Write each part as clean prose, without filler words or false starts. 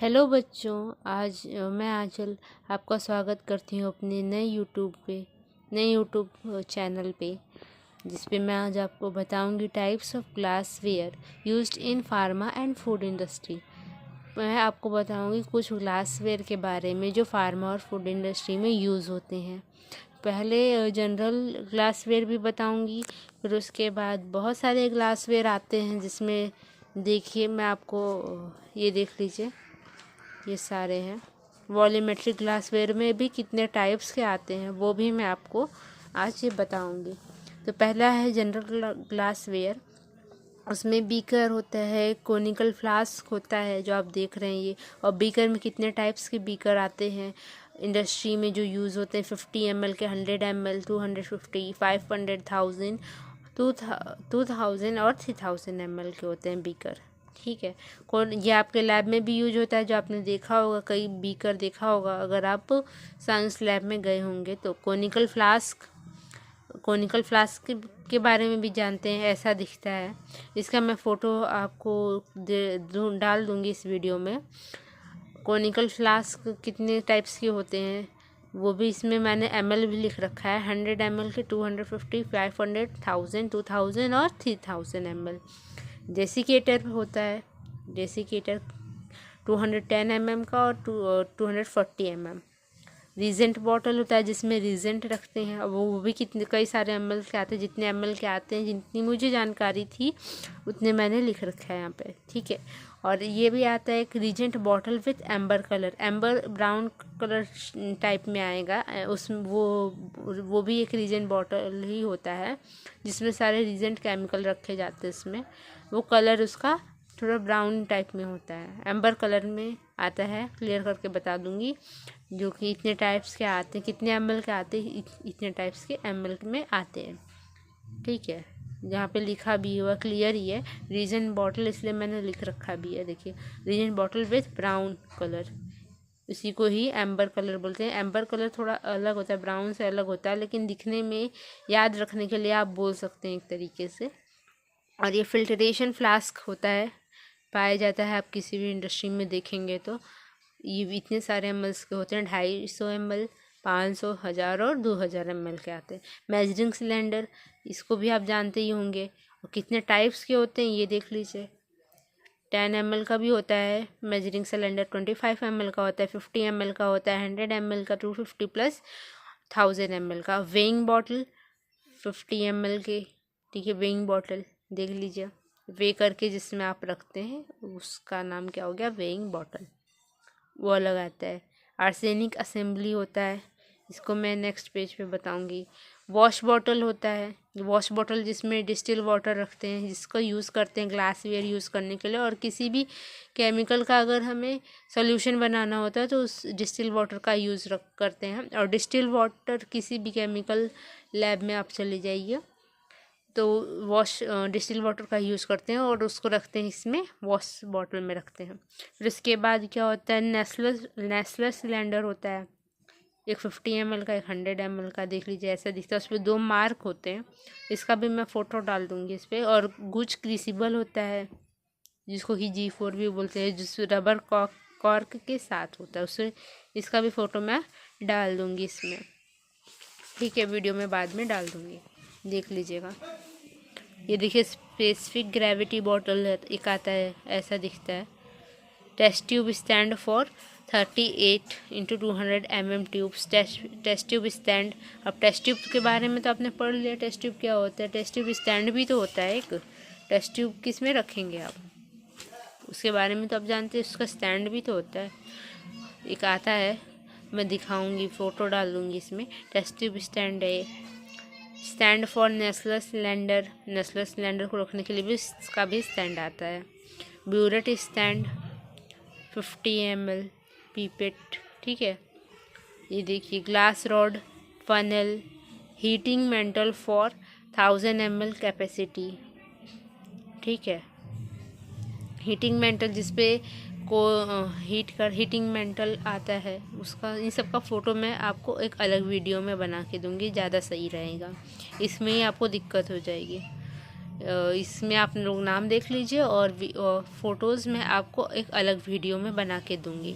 Hello बच्चों। मैं आंचल आपका स्वागत करती हूँ अपने नए यूट्यूब चैनल पे, जिस पे मैं आज आपको बताऊंगी types of glassware used in pharma and food industry. मैं आपको बताऊंगी कुछ ग्लासवेयर के बारे में जो फार्मा और फूड इंडस्ट्री में यूज़ होते हैं। पहले जनरल ग्लासवेयर भी बताऊंगी, फिर उसके बाद बहुत सारे ग्लासवेयर आते हैं जिसमें देखिए मैं आपको ये देख लीजिए, ये सारे हैं। वॉल्यूमेट्रिक ग्लासवेयर में भी कितने टाइप्स के आते हैं वो भी मैं आपको आज ये बताऊंगी। तो पहला है जनरल ग्लासवेयर। उसमें बीकर होता है, कोनिकल फ्लास्क होता है जो आप देख रहे हैं ये। और बीकर में कितने टाइप्स के बीकर आते हैं इंडस्ट्री में जो यूज़ होते हैं। 50 ml के, 100 ml, 250, 500, 1000, 2000 और 3000 ml के होते हैं बीकर। ठीक है। कौन ये आपके लैब में भी यूज होता है, जो आपने देखा होगा, कई बीकर देखा होगा अगर आप साइंस लैब में गए होंगे तो। कोनिकल फ्लास्क के बारे में भी जानते हैं, ऐसा दिखता है। इसका मैं फ़ोटो आपको डाल दूँगी इस वीडियो में। कोनिकल फ्लास्क कितने टाइप्स के होते हैं वो भी इसमें मैंने ml भी लिख रखा है। 100 ml के, 250, 500, 1000, 2000 और 3000 ml। डेसिकेटर होता है, डेसिकेटर 210 mm का और 240 mm। रीजेंट बॉटल होता है जिसमें रीजेंट रखते हैं, वो भी कितने कई सारे ml के आते हैं। जितने ml के आते हैं, जितनी मुझे जानकारी थी उतने मैंने लिख रखा है यहाँ पे। ठीक है। और ये भी आता है एक reagent bottle with amber colour, amber brown colour type में आएगा उसमें। वो भी एक रीजेंट बॉटल ही होता है जिसमें सारे रीजेंट केमिकल रखे जाते हैं इसमें। वो कलर उसका थोड़ा ब्राउन टाइप में होता है, एम्बर कलर में आता है। क्लियर करके बता दूंगी जो कि इतने टाइप्स के आते हैं, कितने ml के आते हैं, इतने टाइप्स के ml में आते हैं। ठीक है। जहाँ पे लिखा भी हुआ क्लियर ही है रीजन बॉटल, इसलिए मैंने लिख रखा भी है। देखिए, reagent bottle with brown colour, इसी को ही एम्बर कलर बोलते हैं। एम्बर कलर थोड़ा अलग होता है, ब्राउन से अलग होता है, लेकिन दिखने में याद रखने के लिए आप बोल सकते हैं एक तरीके से। और ये फिल्टरेशन फ्लास्क होता है, पाया जाता है, आप किसी भी इंडस्ट्री में देखेंगे तो। ये इतने सारे ml के होते हैं, 250 ml, 500, 1000 और 2000 ml के आते हैं। मेजरिंग सिलेंडर, इसको भी आप जानते ही होंगे। और कितने टाइप्स के होते हैं ये देख लीजिए। 10 ml का भी होता है मेजरिंग सिलेंडर, 25 ml का होता है, 50 ml का होता है, 100 ml का, 250 प्लस 1000 ml का। वेइंग बॉटल 50 ml के, ठीक है। वेइंग बॉटल देख लीजिए, वे करके जिसमें आप रखते हैं उसका नाम क्या हो गया, वेइंग बॉटल, वो अलग आता है। आर्सेनिक असेंबली होता है, इसको मैं नेक्स्ट पेज पे बताऊंगी। वॉश बॉटल होता है, वॉश बॉटल जिसमें डिस्टिल वाटर रखते हैं, जिसको यूज़ करते हैं ग्लासवेयर यूज़ करने के लिए। और किसी भी केमिकल का अगर हमें सोल्यूशन बनाना होता है तो उस डिस्टिल वाटर का यूज़ करते हैं। और डिस्टिल वाटर किसी भी केमिकल लैब में आप चले जाइए तो डिस्टिल वाटर का यूज़ करते हैं और उसको रखते हैं इसमें, वॉश बॉटल में रखते हैं। फिर उसके बाद क्या होता है, नेस्लर सिलेंडर होता है। एक 50 ml का, एक 100 ml का, देख लीजिए ऐसा दिखता है। उस पर 2 मार्क होते हैं, इसका भी मैं फ़ोटो डाल दूँगी इस पर। और गुज क्रूसिबल होता है जिसको कि G4 भी बोलते हैं, जिस रबर कॉर्क के साथ होता है, उससे इसका भी फ़ोटो मैं डाल दूँगी इसमें। ठीक है, वीडियो में बाद में डाल दूँगी, देख लीजिएगा। ये देखिए, स्पेसिफिक ग्रेविटी बॉटल है, एक आता है, ऐसा दिखता है। Test tube stand for 38 × 200 mm tubes, test tube stand. अब टेस्ट ट्यूब के बारे में तो आपने पढ़ लिया, टेस्ट ट्यूब क्या होता है। टेस्ट ट्यूब स्टैंड भी तो होता है एक। टेस्ट ट्यूब किस में रखेंगे आप, उसके बारे में तो आप जानते हैं, उसका स्टैंड भी तो होता है। एक आता है, मैं दिखाऊंगी, फ़ोटो डाल दूँगी इसमें। टेस्ट ट्यूब स्टैंड है। Stand for Nessler cylinder, Nessler cylinder को रखने के लिए भी इसका भी स्टैंड आता है। ब्यूरेट स्टैंड 50 ml पीपेट, ठीक है। ये देखिए, glass rod, funnel, heating mental for 1000 ml capacity, ठीक है। हीटिंग मेंटल जिसपे को हीटिंग मेंटल आता है, उसका इन सब का फ़ोटो मैं आपको एक अलग वीडियो में बना के दूंगी, ज़्यादा सही रहेगा, इसमें ही आपको दिक्कत हो जाएगी। इसमें आप लोग नाम देख लीजिए और फ़ोटोज़ में आपको एक अलग वीडियो में बना के दूँगी।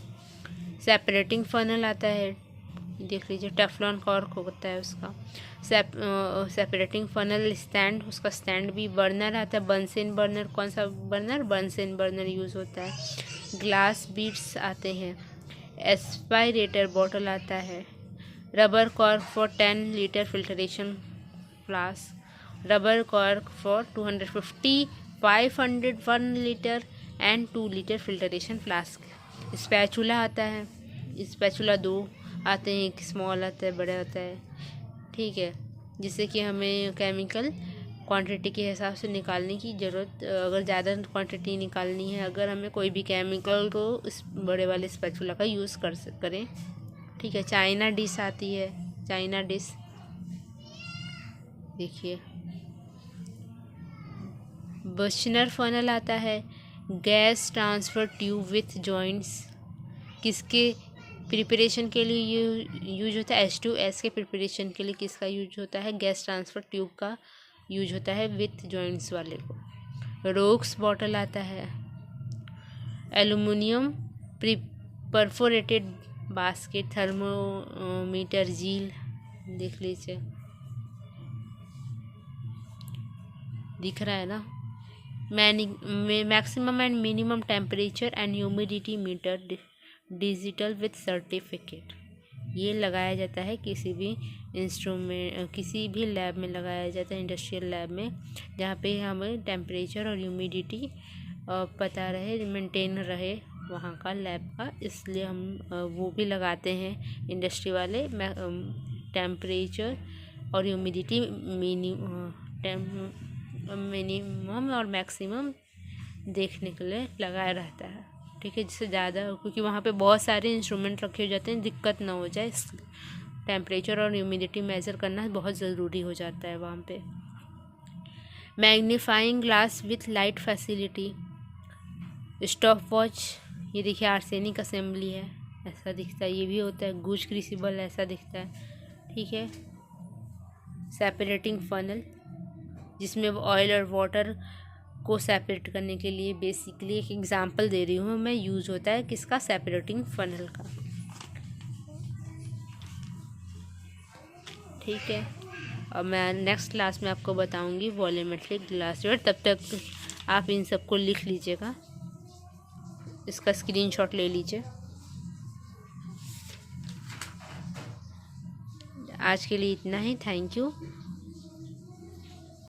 सेपरेटिंग फनल आता है, देख लीजिए, टेफ्लॉन कॉर्क होता है उसका। सेपरेटिंग फनल स्टैंड, उसका स्टैंड भी। बर्नर आता है, बंसेन बर्नर। कौन सा बर्नर? बंसेन बर्नर यूज़ होता है। ग्लास बीड्स आते हैं। एस्पायरेटर बॉटल आता है। Rubber cork for 10 litre filtration flask. Rubber cork for 250, 500, 1 litre and 2 litre filtration flask. Spatula आता है। स्पैचुला 2 आते हैं, एक स्मॉल आता है, बड़ा आता है, ठीक है, जिससे कि हमें केमिकल क्वांटिटी के हिसाब से निकालने की ज़रूरत, अगर ज़्यादा क्वांटिटी निकालनी है, अगर हमें कोई भी केमिकल, तो इस बड़े वाले स्पैचुला का यूज़ करें, ठीक है। चाइना डिश आती है, चाइना डिश देखिए। बर्नर फनल आता है। Gas transfer tube with joints, किसके प्रिपरेशन के लिए यूज होता है? H2S के प्रिपरेशन के लिए किसका यूज होता है? गैस ट्रांसफ़र ट्यूब का यूज होता है, विथ जॉइंट्स वाले को। रोक्स बॉटल आता है। Aluminium perforated basket. थर्मोमीटर झील, देख लीजिए, दिख रहा है ना। Maximum and minimum temperature and humidity meter, digital with certificate. ये लगाया जाता है किसी भी इंस्ट्रूमेंट, किसी भी लैब में लगाया जाता है, इंडस्ट्रियल लैब में, जहाँ पे हमें टेम्परेचर और ह्यूमिडिटी पता रहे, मेंटेन रहे वहाँ का लैब का, इसलिए हम वो भी लगाते हैं इंडस्ट्री वाले। टेम्परेचर और ह्यूमिडिटी मिनिमम और मैक्सिमम देखने के लिए लगाया रहता है, ठीक है, जिससे ज़्यादा, क्योंकि वहाँ पे बहुत सारे इंस्ट्रूमेंट रखे हो जाते हैं, दिक्कत ना हो जाए, टेम्परेचर और ह्यूमिडिटी मेज़र करना बहुत ज़रूरी हो जाता है वहाँ पे। Magnifying glass with light facility. Stop watch, ये देखिए आर्सेनिक असेंबली है, ऐसा दिखता है, ये भी होता है। गूज क्रूसिबल, ऐसा दिखता है, ठीक है। सेपरेटिंग फनल, जिसमें ऑयल और वाटर को सेपरेट करने के लिए, बेसिकली एक एग्जांपल दे रही हूँ मैं, यूज़ होता है किसका? सेपरेटिंग फनल का, ठीक है। और मैं नेक्स्ट क्लास में आपको बताऊंगी वॉल्यूमेट्रिक ग्लासवेयर। तब तक आप इन सबको लिख लीजिएगा, इसका स्क्रीनशॉट ले लीजिए। आज के लिए इतना ही, थैंक यू।